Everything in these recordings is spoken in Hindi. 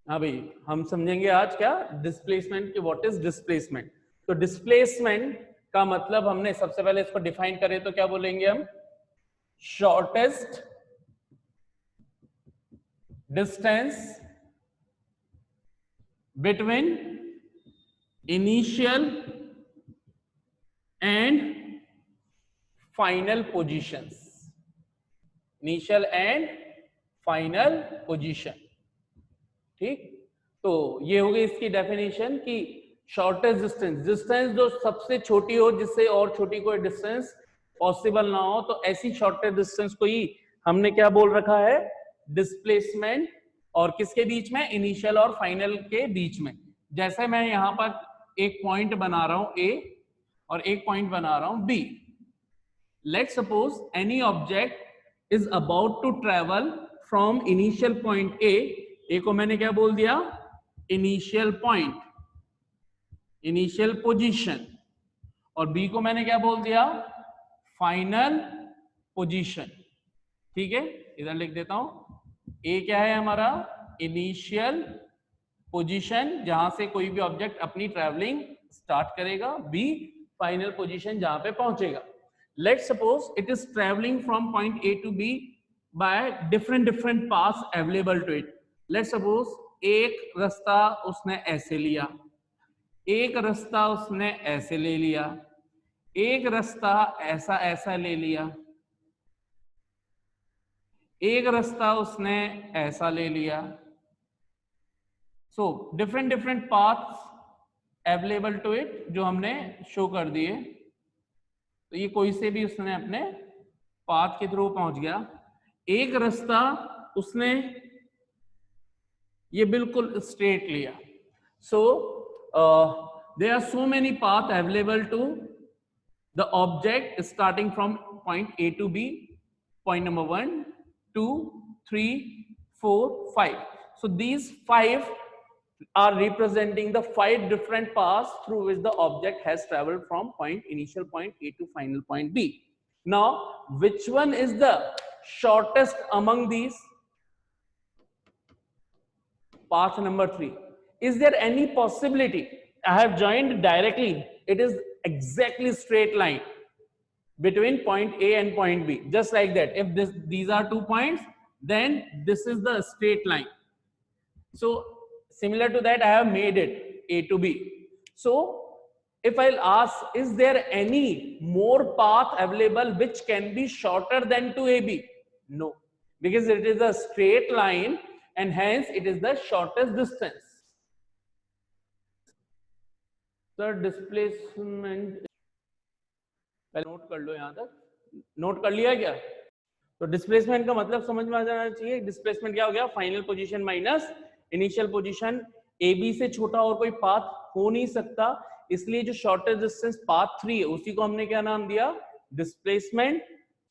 हाँ भाई, हम समझेंगे आज क्या डिस्प्लेसमेंट की, व्हाट इज डिस्प्लेसमेंट। तो डिस्प्लेसमेंट का मतलब हमने सबसे पहले इसको डिफाइन करें तो क्या बोलेंगे हम, shortest distance between initial and final positions, initial and final position. ठीक, तो ये हो गई इसकी डेफिनेशन कि शॉर्टेस्ट डिस्टेंस, डिस्टेंस जो सबसे छोटी हो, जिससे और छोटी कोई डिस्टेंस पॉसिबल ना हो, तो ऐसी शॉर्टेस्ट डिस्टेंस को ही हमने क्या बोल रखा है, डिस्प्लेसमेंट। और किसके बीच में, इनिशियल और फाइनल के बीच में। जैसे मैं यहां पर एक पॉइंट बना रहा हूं ए और एक पॉइंट बना रहा हूं B. Let's suppose any object is about to travel from initial point A को मैंने क्या बोल दिया, इनिशियल पॉइंट, इनिशियल पोजीशन, और B को मैंने क्या बोल दिया, फाइनल पोजीशन। ठीक है, इधर लिख देता हूं, A क्या है हमारा, इनिशियल पोजीशन जहां से कोई भी ऑब्जेक्ट अपनी ट्रैवलिंग स्टार्ट करेगा, B फाइनल पोजीशन जहां पे पहुंचेगा। Let's suppose it is traveling from point A to B by different paths available to it. Let's suppose एक रास्ता उसने ऐसे लिया, एक रास्ता उसने ऐसे ले लिया, एक रास्ता ऐसा ऐसा ले लिया, एक रास्ता उसने ऐसा ले लिया। So different paths available to it जो हमने शो कर दिए। तो ये कोई से भी उसने अपने पाथ के थ्रू पहुंच गया। एक रास्ता उसने ये बिल्कुल स्ट्रेट लिया। So there are so many path available to the object starting from point A to B, point number 1, 2, 3, 4, 5. So these 5 are representing the 5 different paths through which the object has traveled from initial point A to final point B. Now, which one is the shortest among these? Path number 3. Is there any possibility I have joined directly? It is exactly straight line between point A and point B, just like that. If these are 2 points, then this is the straight line. So similar to that, I have made it A to B. So if I'll ask, is there any more path available which can be shorter than to AB? No, because it is a straight line and hence it is the shortest distance. The displacement, पहले नोट कर लो, यहां तक नोट कर लिया क्या? तो डिस्प्लेसमेंट का मतलब समझ में आ जाना चाहिए। डिस्प्लेसमेंट क्या हो गया, final position minus initial position. A B से छोटा और कोई पाथ हो नहीं सकता, इसलिए जो शॉर्टेस्ट डिस्टेंस पाथ 3 है उसी को हमने क्या नाम दिया, डिस्प्लेसमेंट।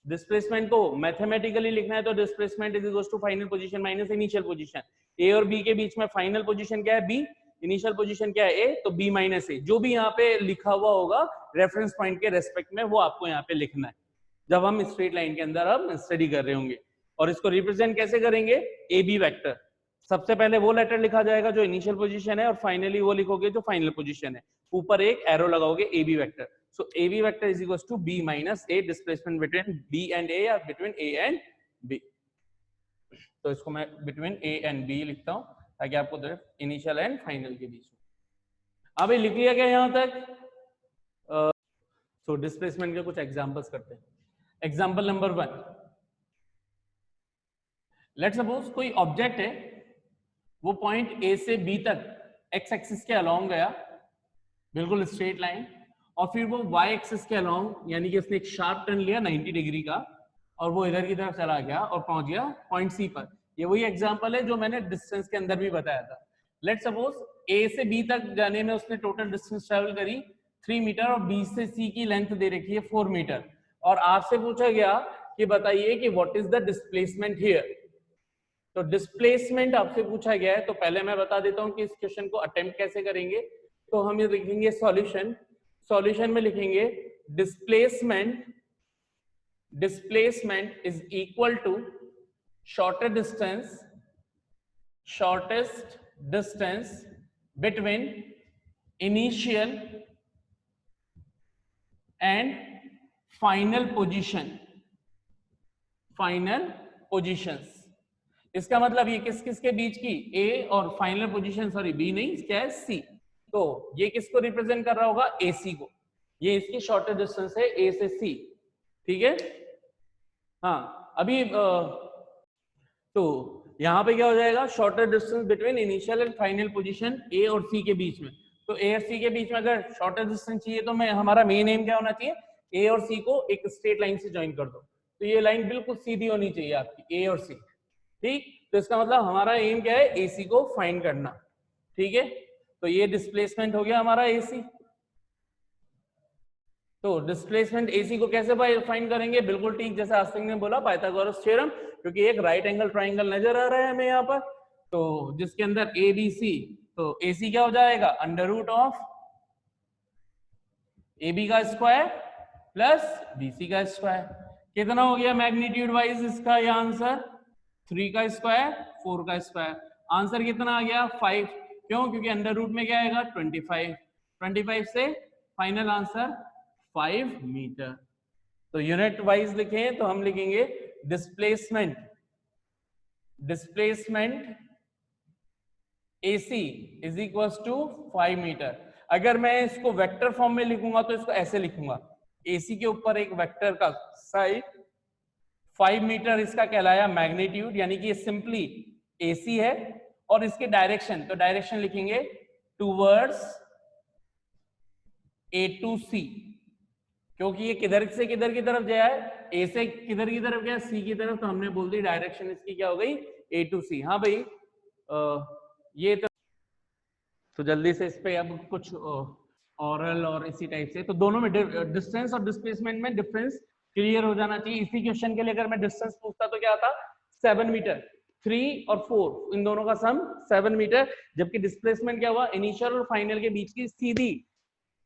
डिस्प्लेसमेंट को मैथमेटिकली लिखना है तो displacement is equal to final position minus initial position. A और बी के बीच में फाइनल पोजीशन क्या है, बी, इनिशियल पोजीशन क्या है, ए, तो बी माइनस ए। जो भी यहाँ पे लिखा हुआ होगा रेफरेंस पॉइंट के रेस्पेक्ट में वो आपको यहाँ पे लिखना है जब हम स्ट्रेट लाइन के अंदर हम स्टडी कर रहे होंगे। और इसको रिप्रेजेंट कैसे करेंगे, ए बी वेक्टर। सबसे पहले वो लेटर लिखा जाएगा जो इनिशियल पोजीशन है और फाइनली वो लिखोगे जो फाइनल पोजीशन है, ऊपर एक एरो लगाओगे A B vector. So A B vector is equal to B minus A, displacement between B and A या बिटवीन ए एंड बी। तो इसको मैं बिटवीन ए एंड बी लिखता हूं ताकि आपको इनिशियल एंड फाइनल के बीच में। अभी लिख लिया गया यहां तक। सो डिस्प्लेसमेंट के कुछ एग्जांपल्स करते हैं। एग्जाम्पल नंबर 1, लेट्स सपोज कोई ऑब्जेक्ट है, वो पॉइंट ए से बी तक एक्स एक्सिस के अलोंग गया, बिल्कुल स्ट्रेट लाइन, और फिर वो वाई एक्सिस के अलोंग, यानी कि उसने एक शार्प टर्न लिया 90 डिग्री का और वो इधर की तरफ चला गया और पहुंच गया पॉइंट सी पर। ये वही एग्जाम्पल है जो मैंने डिस्टेंस के अंदर भी बताया था। लेट्स सपोज ए से बी तक जाने में उसने टोटल डिस्टेंस ट्रेवल करी 3 मीटर और बी से सी की लेंथ दे रखी है 4 मीटर, और आपसे पूछा गया कि बताइए कि what is the displacement here. तो डिस्प्लेसमेंट आपसे पूछा गया है, तो पहले मैं बता देता हूं कि इस क्वेश्चन को अटेम्प्ट कैसे करेंगे। तो हम ये लिखेंगे सॉल्यूशन, सॉल्यूशन में लिखेंगे displacement, displacement is equal to shortest distance, shortest distance between initial and final positions। इसका मतलब ये किस किस के बीच की, ए और फाइनल पोजीशन, सॉरी बी नहीं, क्या है, सी। तो ये किसको रिप्रेजेंट कर रहा होगा, ए सी को। ये इसकी शॉर्टेस्ट डिस्टेंस है ए से सी, ठीक है। हाँ अभी तो यहां पे क्या हो जाएगा, shortest distance between initial and final position A और सी के बीच में। तो ए और सी के बीच में अगर शॉर्टेस्ट डिस्टेंस चाहिए तो मैं, हमारा मेन एम क्या होना चाहिए, ए और सी को एक स्ट्रेट लाइन से ज्वाइन कर दो। तो ये लाइन बिल्कुल सीधी होनी चाहिए आपकी, ए और सी, ठीक। तो इसका मतलब हमारा एम क्या है, ए सी को फाइंड करना, ठीक है। तो ये डिस्प्लेसमेंट हो गया हमारा ए सी। तो डिस्प्लेसमेंट एसी को कैसे फाइंड करेंगे, बिल्कुल ठीक जैसे आस्तिक ने बोला, पाइथागोरस थ्योरम, क्योंकि एक राइट एंगल ट्राइंगल नजर आ रहा है हमें यहाँ पर, तो जिसके अंदर ए बी सी, तो एसी क्या हो जाएगा, under root of A B का स्क्वायर प्लस बी सी का स्क्वायर। कितना हो गया मैग्नीट्यूड वाइज इसका ये आंसर, 3 का स्क्वायर 4 का स्क्वायर। आंसर कितना आ गया, 5। क्यों, क्योंकि अंडर रूट में क्या आएगा, 25। 25 से फाइनल आंसर 5 मीटर। तो यूनिट वाइज लिखें तो हम लिखेंगे displacement AC is equal to 5 metre. अगर मैं इसको वेक्टर फॉर्म में लिखूंगा तो इसको ऐसे लिखूंगा, AC के ऊपर एक वेक्टर का साइड 5 मीटर इसका कहलाया मैग्नीट्यूड, यानी कि ये सिंपली AC है, और इसके डायरेक्शन, तो डायरेक्शन लिखेंगे टूवर्ड्स A to C, क्योंकि ये किधर से किधर की तरफ गया है, ए से किधर की तरफ गया, सी की तरफ, तो हमने बोल दी डायरेक्शन इसकी क्या हो गई, ए टू सी। हाँ भाई ये तो जल्दी से इस पे अब कुछ ऑरल और इसी टाइप से, तो दोनों में डिस्टेंस और डिस्प्लेसमेंट में डिफरेंस क्लियर हो जाना चाहिए। इसी क्वेश्चन के लिए अगर मैं डिस्टेंस पूछता तो क्या था, 7 मीटर, 3 और 4 इन दोनों का सम 7 मीटर, जबकि डिस्प्लेसमेंट क्या हुआ, इनिशियल और फाइनल के बीच की सीधी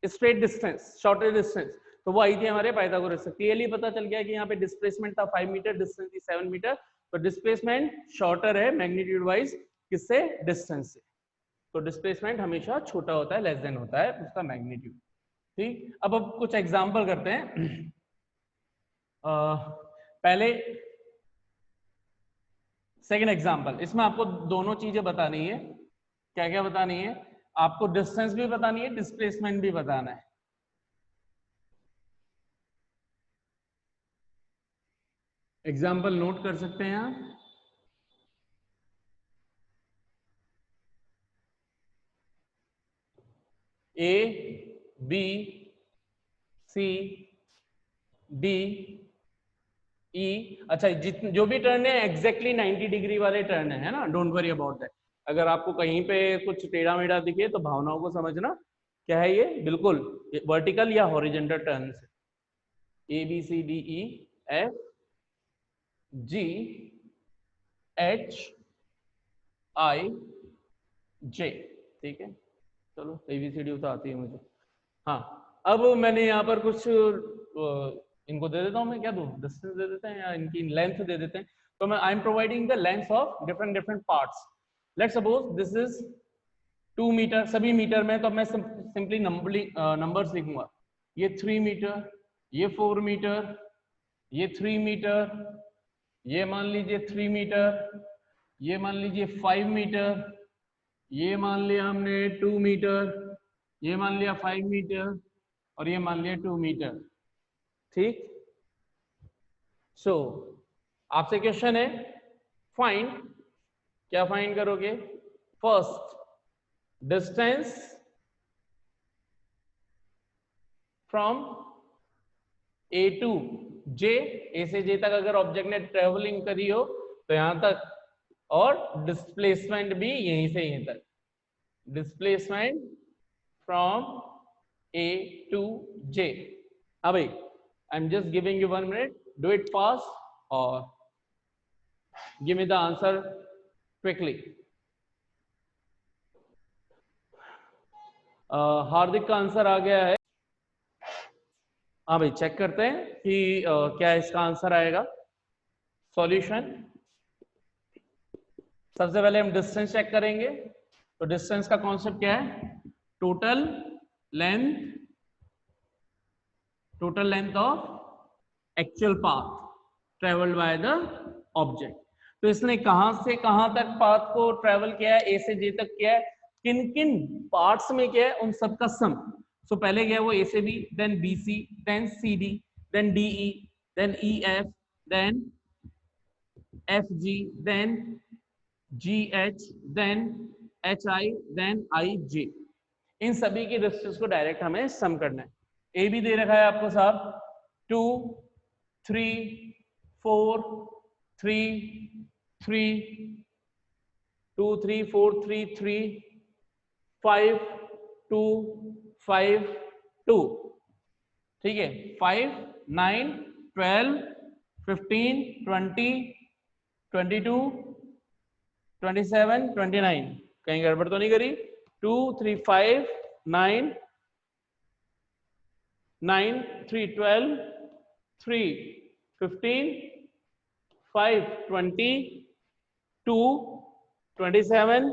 स्ट्रेट डिस्टेंस, शॉर्टेस्ट डिस्टेंस, तो वो आई थी हमारे पाइथागोरस से। क्लियरली पता चल गया कि यहाँ पे डिस्प्लेसमेंट था 5 मीटर, डिस्टेंस थी 7 मीटर। तो डिस्प्लेसमेंट शॉर्टर है मैग्नीट्यूड वाइज किससे, डिस्टेंस से। तो डिस्प्लेसमेंट हमेशा छोटा होता है, लेस देन होता है उसका मैग्नीट्यूड, ठीक। अब कुछ एग्जांपल करते हैं। पहले सेकंड एग्जांपल, इसमें आपको दोनों चीजें बतानी है। क्या क्या बतानी है आपको, डिस्टेंस भी बतानी है, डिस्प्लेसमेंट भी बताना है। एग्जाम्पल नोट कर सकते हैं आप। ए बी सी डी ई, अच्छा जो भी टर्न है एग्जैक्टली 90 डिग्री वाले टर्न है ना, डोंट वरी अबाउट दैट। अगर आपको कहीं पे कुछ टेढ़ा मेढ़ा दिखे तो भावनाओं को समझना, क्या है ये, बिल्कुल वर्टिकल या हॉरिजॉन्टल टर्न से। A B C D E F G H I J, ठीक है। चलो ABCD तो आती है मुझे। हाँ अब मैंने यहाँ पर कुछ इनको दे देता हूँ, मैं क्या दूँ, डिस्टेंस दे देते हैं या इनकी लेंथ दे देते हैं। तो मैं I am providing the length of different parts. Let's suppose this is 2 metre, सभी मीटर में, तो मैं सिंपली नंबर्स लिखूंगा। ये 3 मीटर, ये 4 मीटर, ये 3 मीटर, ये मान लीजिए 3 मीटर, ये मान लीजिए 5 मीटर, ये मान लिया हमने 2 मीटर, ये मान लिया 5 मीटर, और ये मान लिया 2 मीटर, ठीक। सो आपसे क्वेश्चन है, फाइंड, क्या फाइंड करोगे, first distance from A to J, A से जे तक अगर ऑब्जेक्ट ने ट्रेवलिंग करी हो तो यहां तक, और डिस्प्लेसमेंट भी यहीं से यहीं तक, displacement from A to J। हाँ भाई, I am just giving you 1 minute, do it fast और give me the answer quickly. Hardik का आंसर आ गया है। हाँ भाई चेक करते हैं कि क्या इसका आंसर आएगा। सॉल्यूशन, सबसे पहले हम डिस्टेंस चेक करेंगे। तो डिस्टेंस का कॉन्सेप्ट क्या है? Total length of actual path travelled by the object. तो इसने कहां से कहां तक पाथ को ट्रेवल किया है? ए से जे तक किया है। किन किन पार्ट्स में किया है? उन सब का सम। सो पहले गया वो ए से B, then B C, then C D, then D E, then E F, then F G, then G H, then H I, then I J. इन सभी की डिस्टेंस को डायरेक्ट हमें सम करना है। ए भी दे रखा है आपको साहब, 2 3 4 3 3 2 3 4 3 3 5 2 5 2, ठीक है। 5 9 12 15 20 22 27 29, कहीं गड़बड़ तो नहीं करी? 2 3 5 9 9 3 12 3 15 5 20 2 27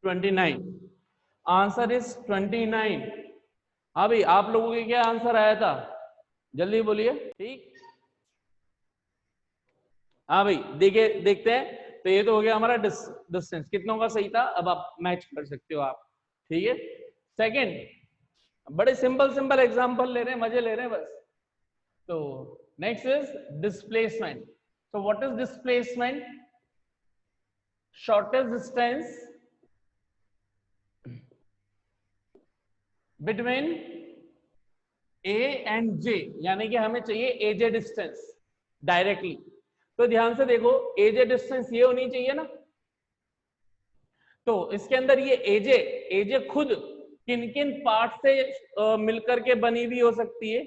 29। Answer is 29। हाँ भाई, आप लोगों के क्या आंसर आया था? जल्दी बोलिए। ठीक, हाँ भाई, देखिए देखते हैं। तो ये तो हो गया हमारा डिस्टेंस, कितनों का सही था। अब आप मैच कर सकते हो आप, ठीक है। सेकंड, बड़े सिंपल सिंपल एग्जांपल ले रहे हैं, मजे ले रहे हैं बस। तो नेक्स्ट इज डिस्प्लेसमेंट। तो what is displacement? Shortest distance between A and J, यानी कि हमें चाहिए एजे डिस्टेंस डायरेक्टली। तो ध्यान से देखो, एजे डिस्टेंस ये होनी चाहिए ना। तो इसके अंदर ये एजे खुद किन किन पार्ट से मिलकर के बनी हुई हो सकती है?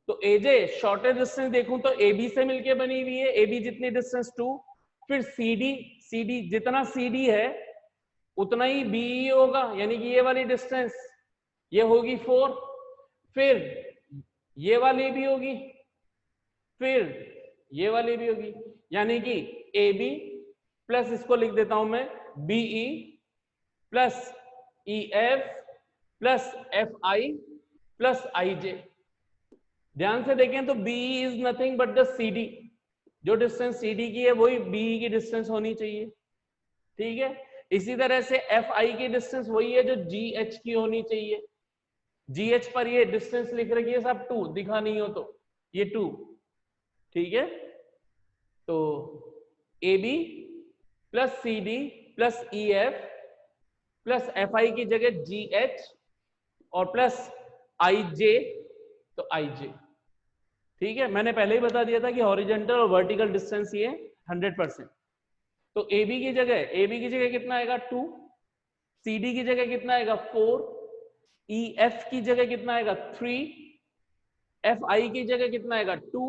तो एजे शॉर्टेस्ट डिस्टेंस देखूं तो एबी से मिलके बनी हुई है। एबी जितनी डिस्टेंस 2, फिर सीडी जितना सीडी है उतना ही बीई होगा, यानी कि ये वाली डिस्टेंस ये होगी 4, फिर ये वाली भी होगी, फिर ये वाली भी होगी, यानी कि ए बी प्लस, इसको लिख देता हूं मैं, B E plus E F plus F I plus I J. ध्यान से देखें तो B E is nothing but the C D. जो डिस्टेंस सीडी की है वही बीई की डिस्टेंस होनी चाहिए, ठीक है। इसी तरह से एफ आई की डिस्टेंस वही है जो जी एच की होनी चाहिए। जी एच पर ये डिस्टेंस लिख रखी है साहब 2, दिखा नहीं हो तो ये 2, ठीक है। तो A B plus C D plus E F plus F I की जगह जी एच और प्लस आई जे, तो आई जे, ठीक है। मैंने पहले ही बता दिया था कि हॉरिजॉन्टल और वर्टिकल डिस्टेंस ये 100%। तो ए बी की जगह कितना आएगा 2, सी डी की जगह कितना आएगा 4, ई एफ की जगह कितना आएगा 3, एफ आई की जगह कितना आएगा 2,